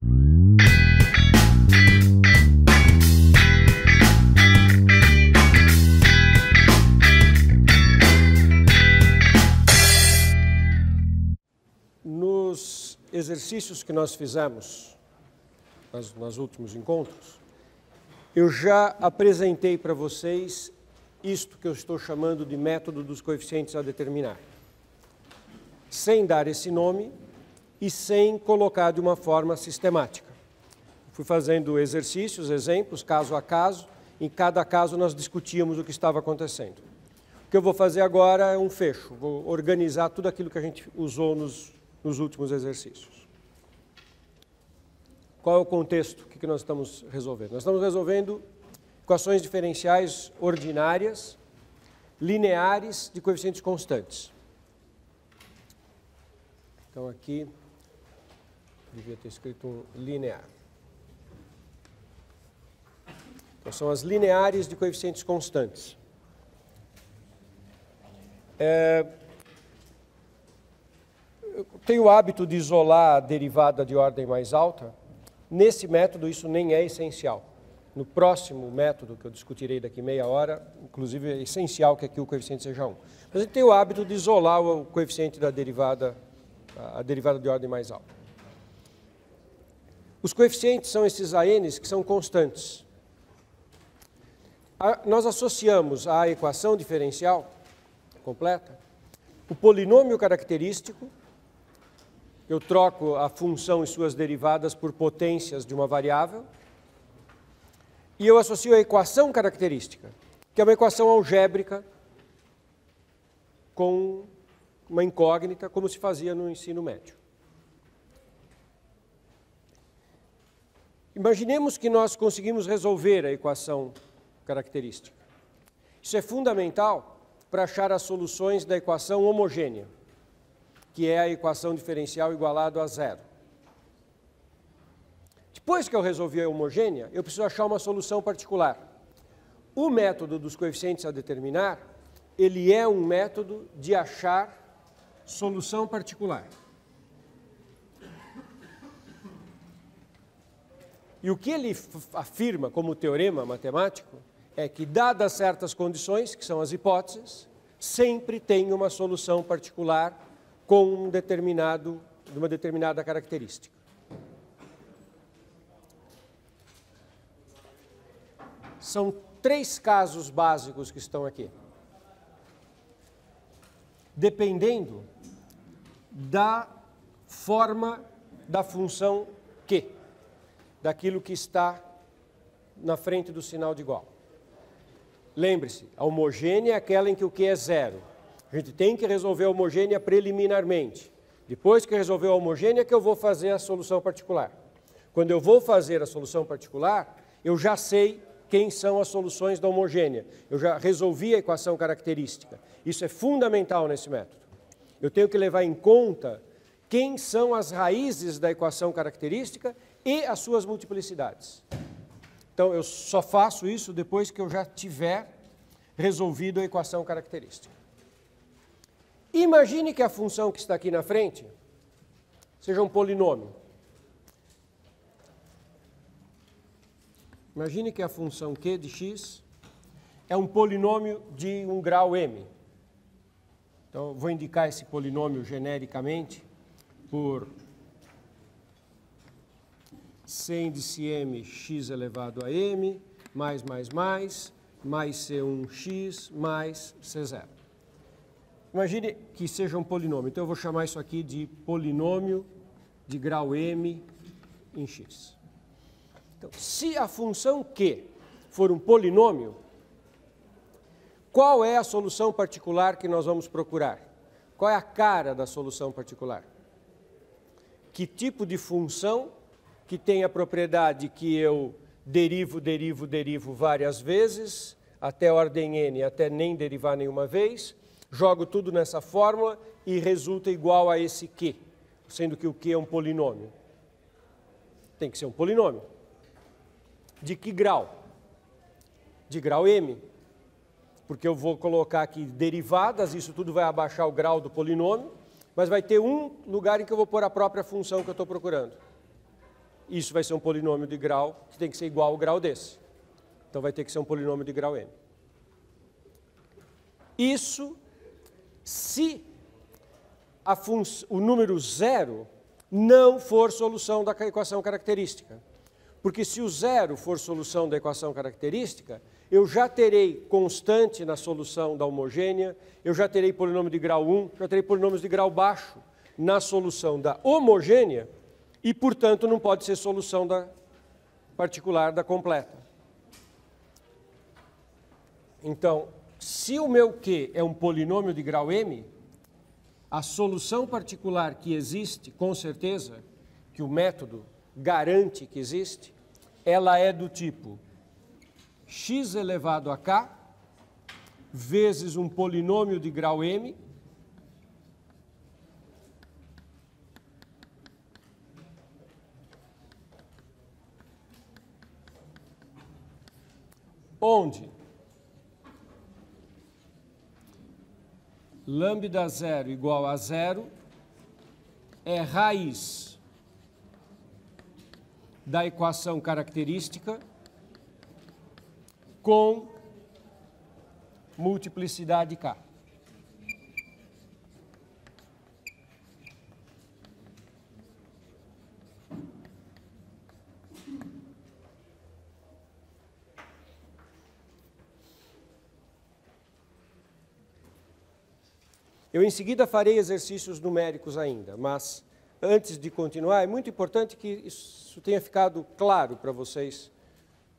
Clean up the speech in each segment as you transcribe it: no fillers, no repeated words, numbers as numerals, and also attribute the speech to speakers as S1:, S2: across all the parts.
S1: Nos exercícios que nós fizemos nos últimos encontros, eu já apresentei para vocês isto que eu estou chamando de método dos coeficientes a determinar, sem dar esse nome e sem colocar de uma forma sistemática. Fui fazendo exercícios, exemplos, caso a caso. Em cada caso nós discutíamos o que estava acontecendo. O que eu vou fazer agora é um fecho, vou organizar tudo aquilo que a gente usou nos últimos exercícios. Qual é o contexto? O que nós estamos resolvendo? Nós estamos resolvendo equações diferenciais ordinárias, lineares de coeficientes constantes. Então aqui, devia ter escrito um linear. Então são as lineares de coeficientes constantes. Eu tenho o hábito de isolar a derivada de ordem mais alta. Nesse método isso nem é essencial. No próximo método, que eu discutirei daqui meia hora, inclusive é essencial que aqui o coeficiente seja 1. Mas a gente tem o hábito de isolar o coeficiente da derivada, a derivada de ordem mais alta. Os coeficientes são esses ANs que são constantes. Nós associamos à equação diferencial completa o polinômio característico. Eu troco a função e suas derivadas por potências de uma variável. E eu associo a equação característica, que é uma equação algébrica com uma incógnita, como se fazia no ensino médio. Imaginemos que nós conseguimos resolver a equação característica. Isso é fundamental para achar as soluções da equação homogênea, que é a equação diferencial igualado a zero. Depois que eu resolvi a homogênea, eu preciso achar uma solução particular. O método dos coeficientes a determinar, ele é um método de achar solução particular. E o que ele afirma como teorema matemático é que, dadas certas condições, que são as hipóteses, sempre tem uma solução particular com uma determinada característica. São 3 casos básicos que estão aqui. Dependendo da forma da função Q, daquilo que está na frente do sinal de igual. Lembre-se, a homogênea é aquela em que o Q é zero. A gente tem que resolver a homogênea preliminarmente. Depois que resolver a homogênea, que eu vou fazer a solução particular. Quando eu vou fazer a solução particular, eu já sei quem são as soluções da homogênea. Eu já resolvi a equação característica. Isso é fundamental nesse método. Eu tenho que levar em conta quem são as raízes da equação característica e as suas multiplicidades. Então, eu só faço isso depois que eu já tiver resolvido a equação característica. Imagine que a função que está aqui na frente seja um polinômio. Imagine que a função Q de x é um polinômio de um grau m. Então, eu vou indicar esse polinômio genericamente por C índice m x elevado a m, mais C1x mais C0. Imagine que seja um polinômio. Então, eu vou chamar isso aqui de polinômio de grau m em x. Então, se a função Q for um polinômio, qual é a solução particular que nós vamos procurar? Qual é a cara da solução particular? Que tipo de função que tem a propriedade que eu derivo várias vezes, até ordem n, até nem derivar nenhuma vez, jogo tudo nessa fórmula e resulta igual a esse Q, sendo que o Q é um polinômio. Tem que ser um polinômio. De que grau? De grau m. Porque eu vou colocar aqui derivadas, isso tudo vai abaixar o grau do polinômio, mas vai ter um lugar em que eu vou pôr a própria função que eu estou procurando. isso vai ser um polinômio de grau que tem que ser igual ao grau desse. Então vai ter que ser um polinômio de grau m. Isso se o número 0 não for solução da equação característica. Porque se o 0 for solução da equação característica, eu já terei constante na solução da homogênea, eu já terei polinômio de grau 1, já terei polinômios de grau baixo na solução da homogênea e, portanto, não pode ser solução da particular da completa. Então, se o meu Q é um polinômio de grau m, a solução particular que existe, com certeza, que o método garante que existe, ela é do tipo x elevado a k vezes um polinômio de grau m onde lambda 0 igual a 0 é raiz da equação característica com multiplicidade k. Eu em seguida farei exercícios numéricos ainda, mas antes de continuar, é muito importante que isso tenha ficado claro para vocês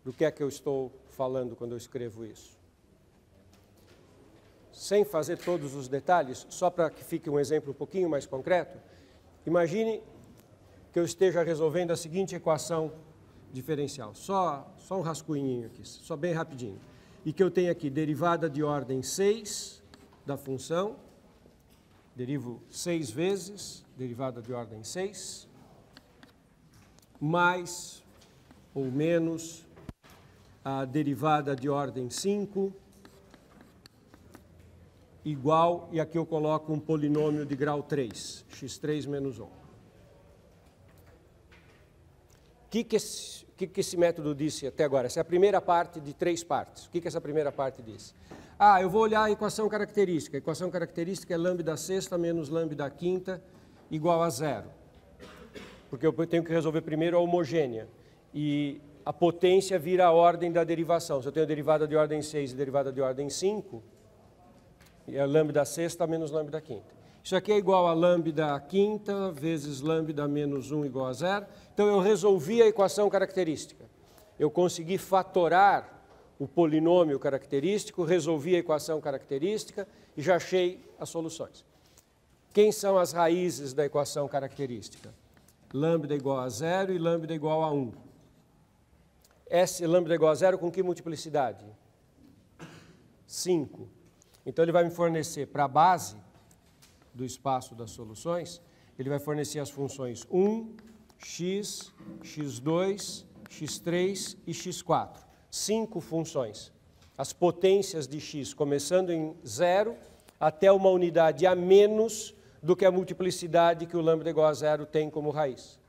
S1: do que é que eu estou falando quando eu escrevo isso. Sem fazer todos os detalhes, só para que fique um exemplo um pouquinho mais concreto, imagine que eu esteja resolvendo a seguinte equação diferencial, só um rascunhinho aqui, só bem rapidinho, e que eu tenho aqui derivada de ordem 6 da função, derivo 6 vezes, derivada de ordem 6, mais ou menos a derivada de ordem 5, igual, e aqui eu coloco um polinômio de grau 3, x3 menos 1. O que esse método disse até agora? Essa é a primeira parte de 3 partes. O que essa primeira parte disse? Eu vou olhar a equação característica. A equação característica é lambda sexta menos lambda quinta igual a 0. Porque eu tenho que resolver primeiro a homogênea. E a potência vira a ordem da derivação. Se eu tenho derivada de ordem 6 e derivada de ordem 5, é lambda sexta menos lambda quinta. Isso aqui é igual a lambda quinta vezes lambda menos 1 igual a 0. Então eu resolvi a equação característica. Eu consegui fatorar o polinômio característico, resolvi a equação característica e já achei as soluções. Quem são as raízes da equação característica? Lambda igual a 0 e lambda igual a 1. S lambda igual a 0 com que multiplicidade? 5. Então ele vai me fornecer para a base do espaço das soluções, ele vai fornecer as funções 1, x, x2, x3 e x4. 5 funções. As potências de x, começando em 0 até uma unidade a menos do que a multiplicidade que o lambda igual a 0 tem como raiz.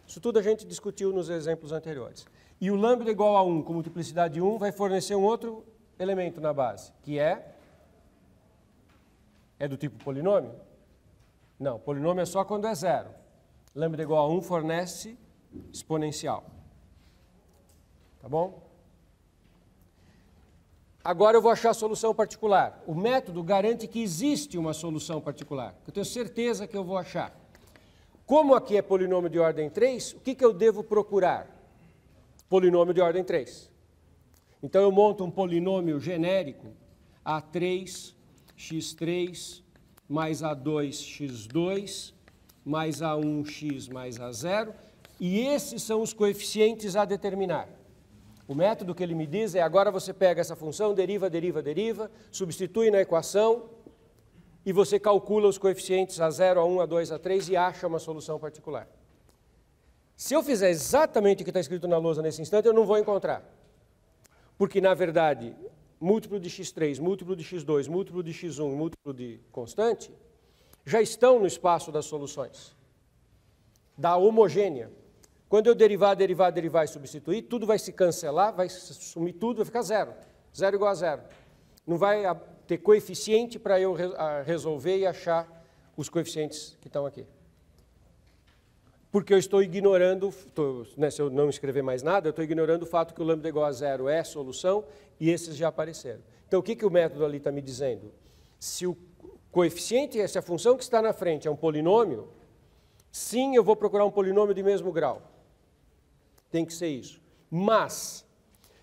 S1: Isso tudo a gente discutiu nos exemplos anteriores. E o lambda igual a 1 com multiplicidade 1 vai fornecer um outro elemento na base, que é do tipo polinômio? Não, polinômio é só quando é 0. Lambda igual a 1 fornece exponencial. Tá bom? Agora eu vou achar a solução particular. O método garante que existe uma solução particular. Eu tenho certeza que eu vou achar. Como aqui é polinômio de ordem 3, o que eu devo procurar? Polinômio de ordem 3. Então eu monto um polinômio genérico A3, x3, mais A2, x2, mais A1x mais A0, e esses são os coeficientes a determinar. O método que ele me diz é, agora você pega essa função, deriva, substitui na equação e você calcula os coeficientes A0, A1, A2, A3 e acha uma solução particular. Se eu fizer exatamente o que está escrito na lousa nesse instante, eu não vou encontrar. Porque, na verdade, múltiplo de x3, múltiplo de x2, múltiplo de x1, múltiplo de constante, já estão no espaço das soluções, da homogênea. Quando eu derivar e substituir, tudo vai se cancelar, vai sumir tudo, vai ficar zero. Zero igual a zero. Não vai ter coeficiente para eu resolver e achar os coeficientes que estão aqui. Porque eu estou ignorando, se eu não escrever mais nada, eu estou ignorando o fato que o lambda igual a zero é solução e esses já apareceram. Então, o que o método ali está me dizendo? Se o coeficiente, se a função que está na frente é um polinômio, sim, eu vou procurar um polinômio de mesmo grau. Tem que ser isso. Mas,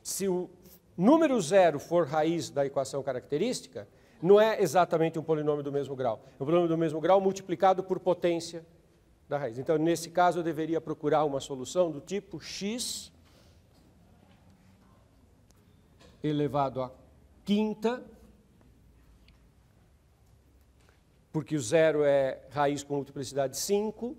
S1: se o número zero for raiz da equação característica, não é exatamente um polinômio do mesmo grau. É um polinômio do mesmo grau multiplicado por potência da raiz. Então, nesse caso, eu deveria procurar uma solução do tipo x elevado à quinta, porque o zero é raiz com multiplicidade 5.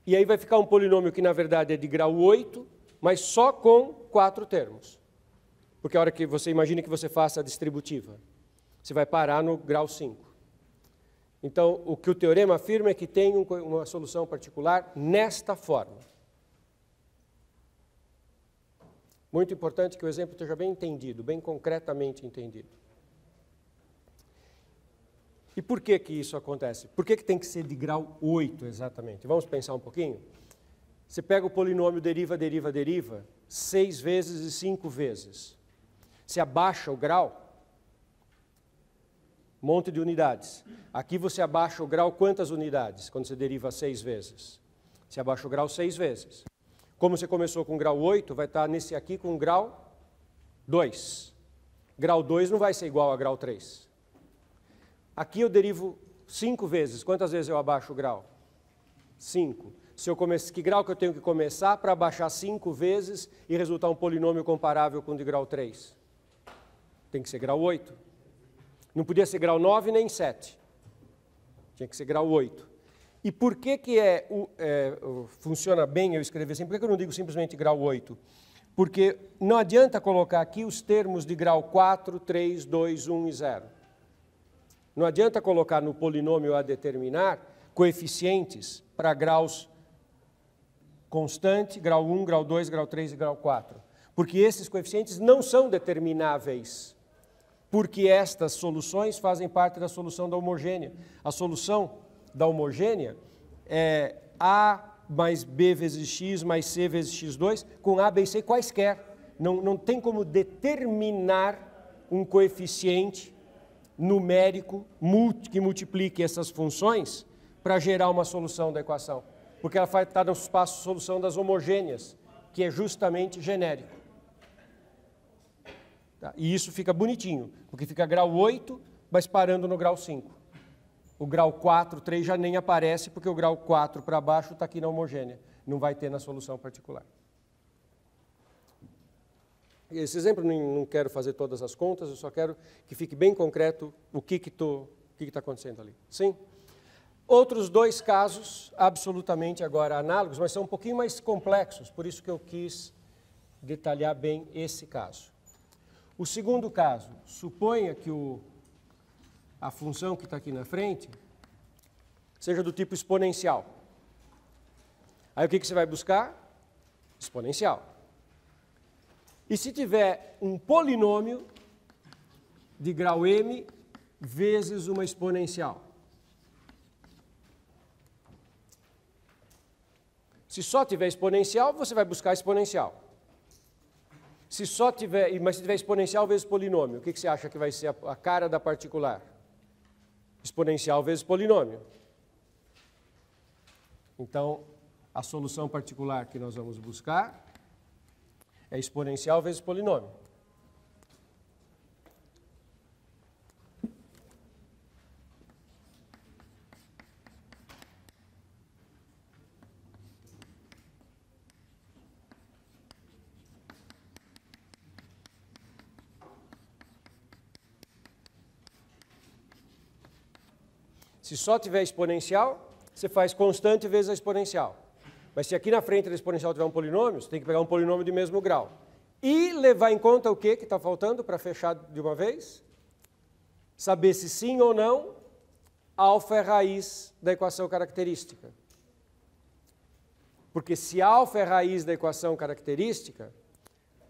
S1: E aí vai ficar um polinômio que, na verdade, é de grau 8, mas só com 4 termos. Porque a hora que você imagina que você faça a distributiva, você vai parar no grau 5. Então, o que o teorema afirma é que tem uma solução particular nesta forma. Muito importante que o exemplo esteja bem entendido, bem concretamente entendido. E por que que isso acontece? Por que que tem que ser de grau 8 exatamente? Vamos pensar um pouquinho? Você pega o polinômio deriva, 6 vezes e 5 vezes. Você abaixa o grau, um monte de unidades. Aqui você abaixa o grau quantas unidades quando você deriva 6 vezes? Você abaixa o grau 6 vezes. Como você começou com grau 8, vai estar nesse aqui com grau 2. Grau 2 não vai ser igual a grau 3. Aqui eu derivo 5 vezes. Quantas vezes eu abaixo o grau? 5. Que grau que eu tenho que começar para abaixar 5 vezes e resultar um polinômio comparável com o de grau 3? Tem que ser grau 8. Não podia ser grau 9 nem 7. Tinha que ser grau 8. E por que que funciona bem eu escrever assim? Por que eu não digo simplesmente grau 8? Porque não adianta colocar aqui os termos de grau 4, 3, 2, 1 e 0. Não adianta colocar no polinômio a determinar coeficientes para graus constante, grau 1, grau 2, grau 3 e grau 4. Porque esses coeficientes não são determináveis. Porque estas soluções fazem parte da solução da homogênea. A solução da homogênea é A mais B vezes X mais C vezes X2 com A, B e C quaisquer. Não tem como determinar um coeficiente numérico que multiplique essas funções para gerar uma solução da equação. Porque ela está no espaço de solução das homogêneas, que é justamente genérico. Tá? E isso fica bonitinho, porque fica grau 8, mas parando no grau 5. O grau 4, 3 já nem aparece, porque o grau 4 para baixo está aqui na homogênea. Não vai ter na solução particular. Esse exemplo, não quero fazer todas as contas, eu só quero que fique bem concreto o que está acontecendo ali. Sim? Outros 2 casos, absolutamente agora análogos, mas são um pouquinho mais complexos, por isso que eu quis detalhar bem esse caso. O segundo caso, suponha que a função que está aqui na frente seja do tipo exponencial. Aí o que você vai buscar? Exponencial. E se tiver um polinômio de grau m vezes uma exponencial? Se só tiver exponencial, você vai buscar exponencial. Mas se tiver exponencial vezes polinômio, o que você acha que vai ser a cara da particular? Exponencial vezes polinômio. Então, a solução particular que nós vamos buscar é exponencial vezes polinômio. Se só tiver exponencial, você faz constante vezes a exponencial. Mas se aqui na frente da exponencial tiver um polinômio, você tem que pegar um polinômio de mesmo grau. E levar em conta o que está faltando para fechar de uma vez? Saber se sim ou não, alfa é raiz da equação característica. Porque se alfa é raiz da equação característica,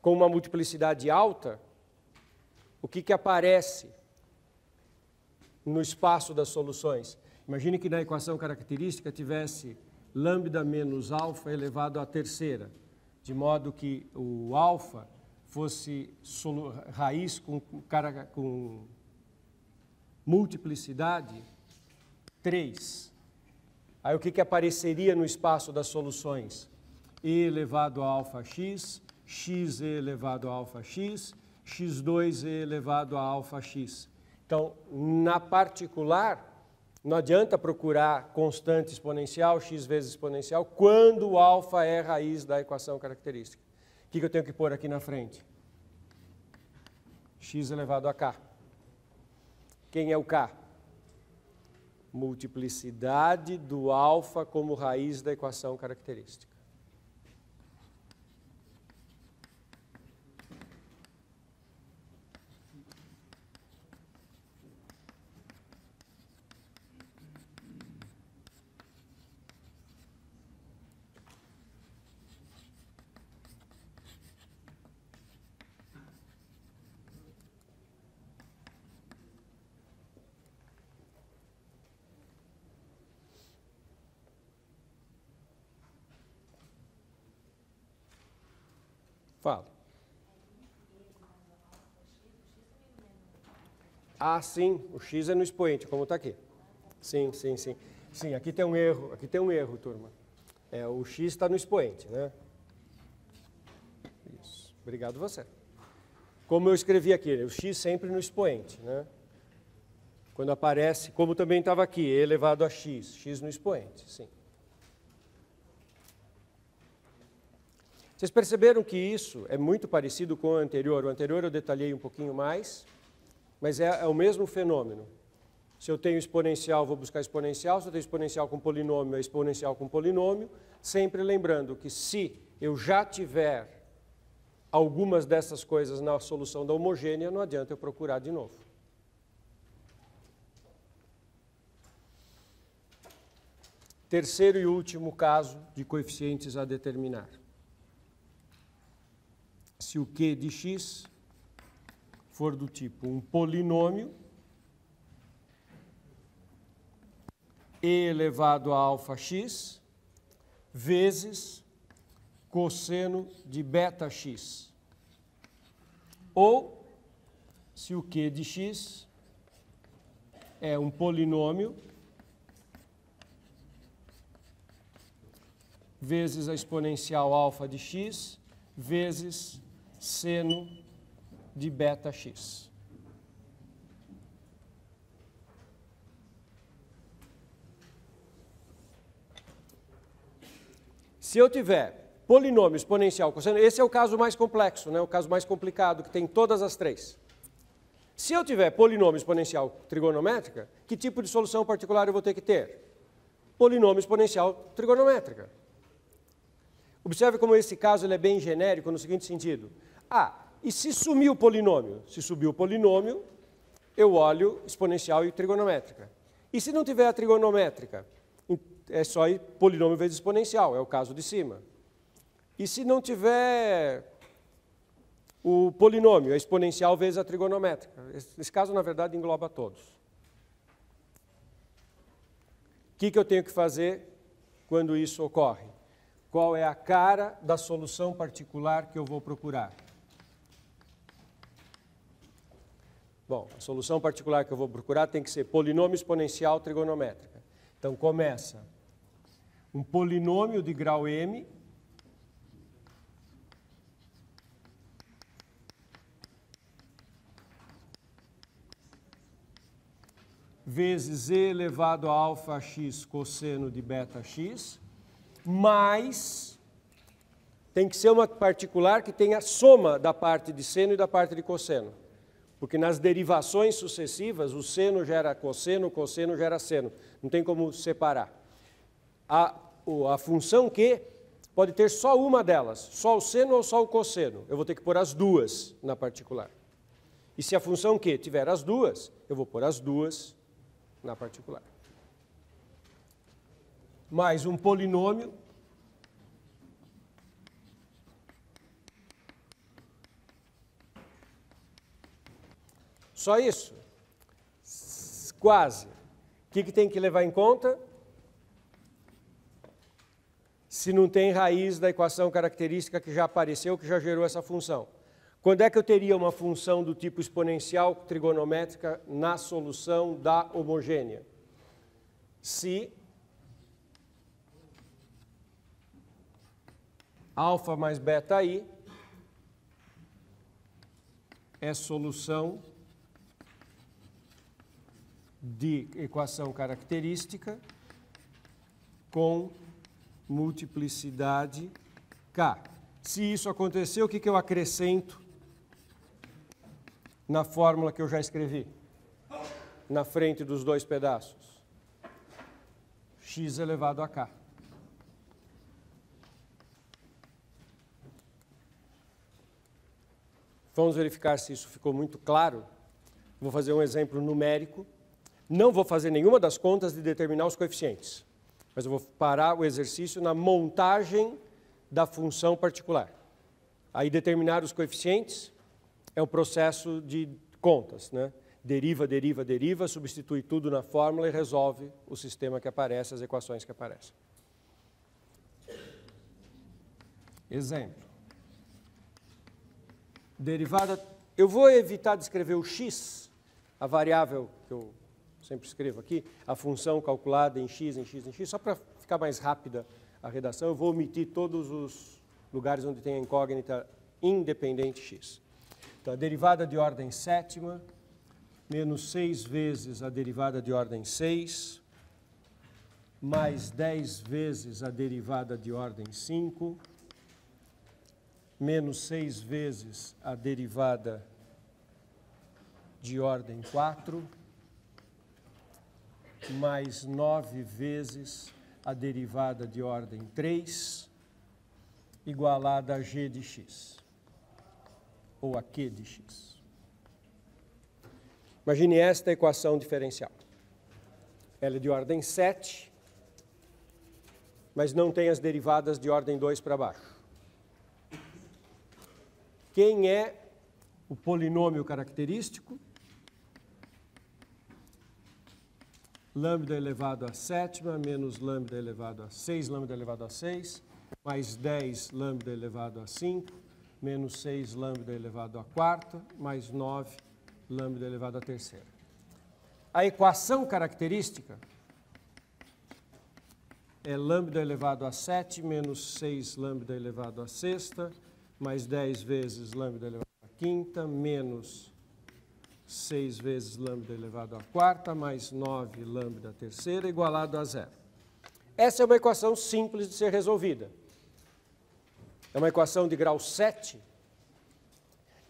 S1: com uma multiplicidade alta, o que aparece no espaço das soluções? Imagine que na equação característica tivesse lambda menos alfa elevado à terceira, de modo que o alfa fosse raiz com multiplicidade 3. Aí o que apareceria no espaço das soluções? E elevado a alfa x, x e elevado a alfa x, x2 e elevado a alfa x. Então, na particular, não adianta procurar constante exponencial, x vezes exponencial, quando o alfa é raiz da equação característica. O que eu tenho que pôr aqui na frente? X elevado a k. Quem é o k? Multiplicidade do alfa como raiz da equação característica. Fala. Ah, sim, o x é no expoente, como está aqui. Sim. Sim, aqui tem um erro, turma. O x está no expoente, né? Isso, obrigado você. Como eu escrevi aqui, o x sempre no expoente, né? Quando aparece, como também estava aqui, e elevado a x, x no expoente, sim. Vocês perceberam que isso é muito parecido com o anterior? O anterior eu detalhei um pouquinho mais, mas é o mesmo fenômeno. Se eu tenho exponencial, vou buscar exponencial. Se eu tenho exponencial com polinômio, é exponencial com polinômio. Sempre lembrando que se eu já tiver algumas dessas coisas na solução da homogênea, não adianta eu procurar de novo. Terceiro e último caso de coeficientes a determinar. Se o Q de x for do tipo um polinômio e elevado a alfa x vezes cosseno de beta x. Ou, se o Q de x é um polinômio vezes a exponencial alfa de x vezes seno de beta x. Se eu tiver polinômio exponencial cosseno, esse é o caso mais complexo, né? O caso mais complicado, que tem todas as três. Se eu tiver polinômio exponencial trigonométrica, que tipo de solução particular eu vou ter que ter? Polinômio exponencial trigonométrica. Observe como esse caso ele é bem genérico no seguinte sentido. E se sumir o polinômio? Se subir o polinômio, eu olho exponencial e trigonométrica. E se não tiver a trigonométrica? É só polinômio vezes exponencial, é o caso de cima. E se não tiver o polinômio, a exponencial vezes a trigonométrica? Esse caso, na verdade, engloba todos. O que eu tenho que fazer quando isso ocorre? Qual é a cara da solução particular que eu vou procurar? Bom, a solução particular que eu vou procurar tem que ser polinômio exponencial trigonométrica. Então, começa um polinômio de grau m vezes e elevado a alfa x cosseno de beta x, mais tem que ser uma particular que tenha soma da parte de seno e da parte de cosseno. Porque nas derivações sucessivas, o seno gera cosseno, o cosseno gera seno. Não tem como separar. A função Q pode ter só uma delas, só o seno ou só o cosseno. Eu vou ter que pôr as duas na particular. E se a função Q tiver as duas, eu vou pôr as duas na particular. Mais um polinômio Só isso? Quase. O que tem que levar em conta? Se não tem raiz da equação característica que já apareceu, que já gerou essa função. Quando é que eu teria uma função do tipo exponencial trigonométrica na solução da homogênea? Se alfa mais beta i é solução de equação característica com multiplicidade k. Se isso acontecer, o que eu acrescento na fórmula que eu já escrevi? Na frente dos dois pedaços. X elevado a k. Vamos verificar se isso ficou muito claro. Vou fazer um exemplo numérico. Não vou fazer nenhuma das contas de determinar os coeficientes, mas eu vou parar o exercício na montagem da função particular. Aí determinar os coeficientes é um processo de contas, né? Deriva, deriva, deriva, substitui tudo na fórmula e resolve o sistema que aparece, as equações que aparecem. Exemplo. Derivada, eu vou evitar de escrever o x, a variável que eu sempre escrevo aqui, a função calculada em x, em x, em x, só para ficar mais rápida a redação, eu vou omitir todos os lugares onde tem a incógnita independente x. Então, a derivada de ordem sétima, menos 6 vezes a derivada de ordem 6, mais 10 vezes a derivada de ordem 5, menos 6 vezes a derivada de ordem 4, mais 9 vezes a derivada de ordem 3, igualada a g de x, ou a q de x. Imagine esta equação diferencial. Ela é de ordem 7, mas não tem as derivadas de ordem 2 para baixo. Quem é o polinômio característico? Lambda elevado a sétima, menos lambda elevado a 6, lambda elevado a 6, mais 10 lambda elevado a 5, menos 6 lambda elevado a quarta, mais 9 lambda elevado a terceira. A equação característica é lambda elevado a 7, menos 6 lambda elevado a sexta, mais 10 vezes lambda elevado a quinta, menos 6 vezes lambda elevado a quarta, mais 9 lambda terceira, igualado a zero. Essa é uma equação simples de ser resolvida. É uma equação de grau 7,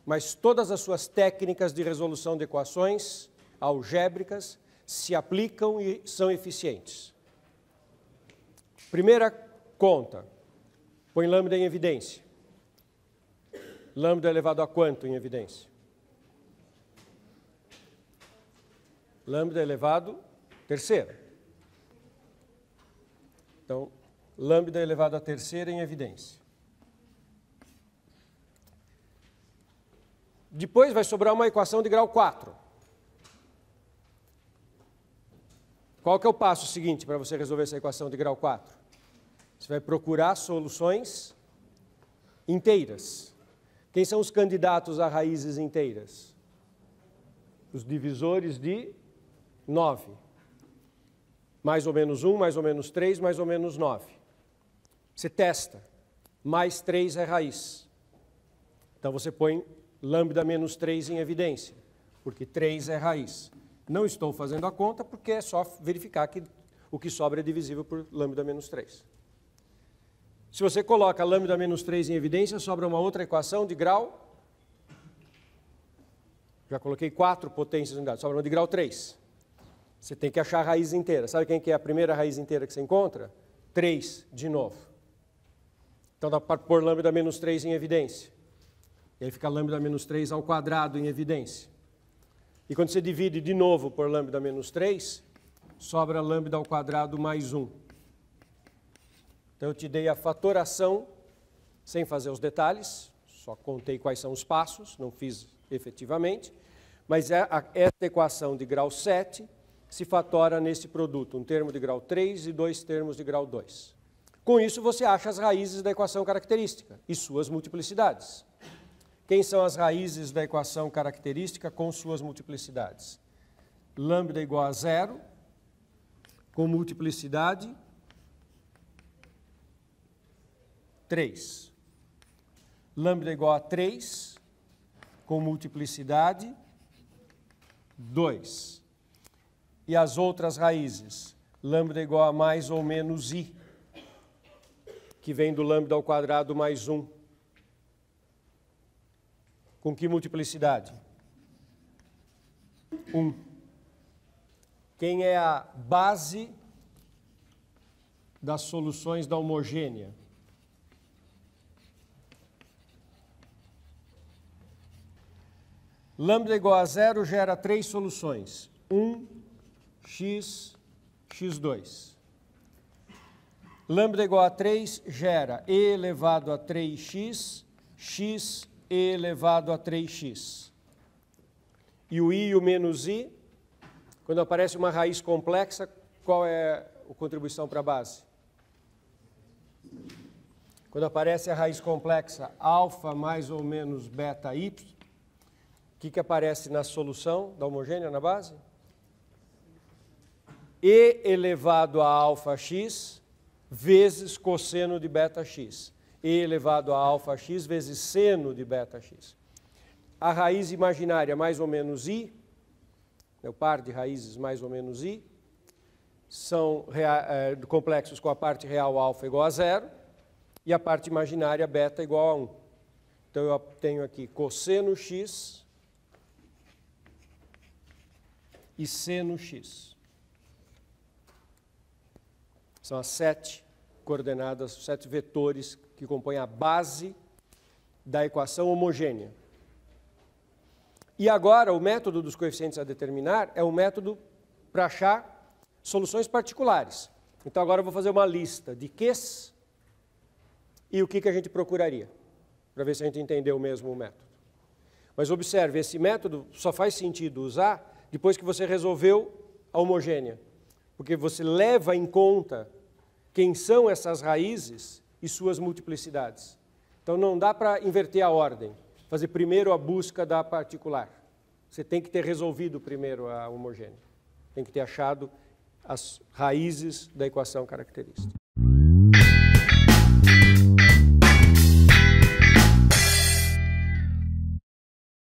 S1: mas todas as suas técnicas de resolução de equações algébricas se aplicam e são eficientes. Primeira conta, põe lambda em evidência. Lambda elevado a quanto em evidência? Lambda elevado a terceira. Então, lambda elevado a terceira em evidência. Depois vai sobrar uma equação de grau 4. Qual que é o passo seguinte para você resolver essa equação de grau 4? Você vai procurar soluções inteiras. Quem são os candidatos a raízes inteiras? Os divisores de 9. Mais ou menos 1, mais ou menos 3, mais ou menos 9. Você testa. Mais 3 é raiz. Então você põe lambda menos 3 em evidência, porque 3 é raiz. Não estou fazendo a conta porque é só verificar que o que sobra é divisível por lambda menos 3. Se você coloca lambda menos 3 em evidência, sobra uma outra equação de grau... Já coloquei 4 potências unidades, sobra uma de grau 3. Você tem que achar a raiz inteira. Sabe quem que é a primeira raiz inteira que você encontra? 3, de novo. Então dá para pôr lambda menos 3 em evidência. E aí fica lambda menos 3 ao quadrado em evidência. E quando você divide de novo por lambda menos 3, sobra lambda ao quadrado mais 1. Então eu te dei a fatoração sem fazer os detalhes, só contei quais são os passos, não fiz efetivamente, Mas essa equação de grau 7 se fatora nesse produto, um termo de grau 3 e dois termos de grau 2. Com isso, você acha as raízes da equação característica e suas multiplicidades. Quem são as raízes da equação característica com suas multiplicidades? Lambda igual a 0, com multiplicidade 3. Lambda igual a 3, com multiplicidade 2. E as outras raízes? Lambda igual a mais ou menos i, que vem do lambda ao quadrado mais 1. Com que multiplicidade? 1. Quem é a base das soluções da homogênea? Lambda igual a 0 gera 3 soluções. 1, x, x2. Lambda igual a 3 gera e elevado a 3x, x e elevado a 3x. E o i e o menos i, quando aparece uma raiz complexa, qual é a contribuição para a base? Quando aparece a raiz complexa alfa mais ou menos beta y, o que aparece na solução da homogênea na base? E elevado a alfa x vezes cosseno de beta x. E elevado a alfa x vezes seno de beta x. A raiz imaginária mais ou menos i, o par de raízes mais ou menos i, são complexos com a parte real alfa igual a 0 e a parte imaginária beta igual a 1. Então eu tenho aqui cosseno x e seno x. São as 7 coordenadas, 7 vetores que compõem a base da equação homogênea. E agora o método dos coeficientes a determinar é um método para achar soluções particulares. Então agora eu vou fazer uma lista de Qs e o que a gente procuraria, para ver se a gente entendeu mesmo o método. Mas observe, esse método só faz sentido usar depois que você resolveu a homogênea, porque você leva em conta quem são essas raízes e suas multiplicidades. Então não dá para inverter a ordem, fazer primeiro a busca da particular. Você tem que ter resolvido primeiro a homogênea, tem que ter achado as raízes da equação característica.